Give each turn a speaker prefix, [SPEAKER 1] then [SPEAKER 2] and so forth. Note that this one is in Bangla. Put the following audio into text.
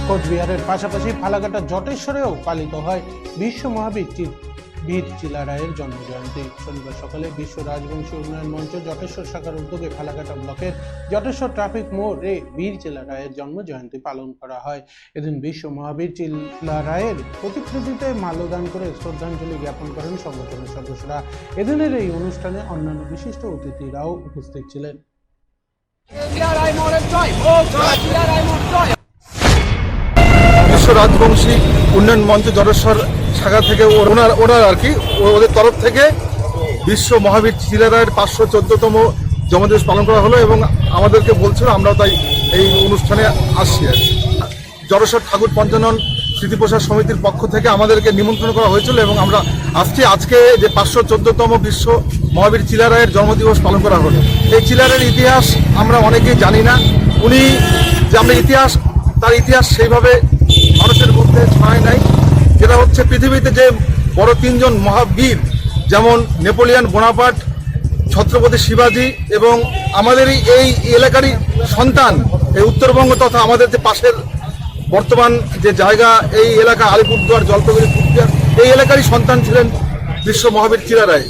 [SPEAKER 1] কোচবিহারের পাশাপাশি ফালাকাটা জটেশ্বরেও পালিত হয় বিশ্ব মহাবীর বীর চিলা রায়ের জন্মজয়ন্তী। শনিবার সকালে বিশ্ব রাজবংশী উন্নয়ন মঞ্চ জটেশ্বর শাখার উদ্যোগে ফালাকাটা ব্লকের জটেশ্বর ট্রাফিক মোড়ে বীর চিলা রায়ের জন্মজয়ন্তী পালন করা হয়। এদিন বিশ্ব মহাবীর চিলা রায়ের প্রতিকৃতিতে মাল্যদান করে শ্রদ্ধাঞ্জলি জ্ঞাপন করেন সংগঠনের সদস্যরা। এদিনের এই অনুষ্ঠানে অন্যান্য বিশিষ্ট অতিথিরাও উপস্থিত ছিলেন।
[SPEAKER 2] বিশ্ব রাজবংশী উন্নয়ন মঞ্চ জটেশ্বর শাখা থেকে ওনার আর কি ওদের তরফ থেকে বিশ্ব মহাবীর চিলা রায়ের 514তম জন্মদিবস পালন করা হলো এবং আমাদেরকে বলছিল আমরাও তাই এই অনুষ্ঠানে আসছি। জটেশ্বর ঠাকুর পঞ্চানন স্মৃতিপ্রসাদ সমিতির পক্ষ থেকে আমাদেরকে নিমন্ত্রণ করা হয়েছিল এবং আমরা আসছি। আজকে যে 514তম বিশ্ব মহাবীর চিলা রায়ের জন্মদিবস পালন করা হলো। এই চিলা রায়ের ইতিহাস আমরা অনেকেই জানি না। উনি যে আমরা তার ইতিহাস সেইভাবে মানুষের মধ্যে ছড়ায় নাই। যেটা হচ্ছে পৃথিবীতে যে বড় 3 জন মহাবীর, যেমন নেপোলিয়ান বোনাপার্ট, ছত্রপতি শিবাজি এবং আমাদেরই এই এলাকারই সন্তান, এই উত্তরবঙ্গ তথা আমাদের যে পাশের বর্তমান যে জায়গা এই এলাকা আলিপুরদুয়ার, জলপাইগুড়ি, কুচবিহার, এই এলাকারই সন্তান ছিলেন বিশ্ব মহাবীর চিলা রায়।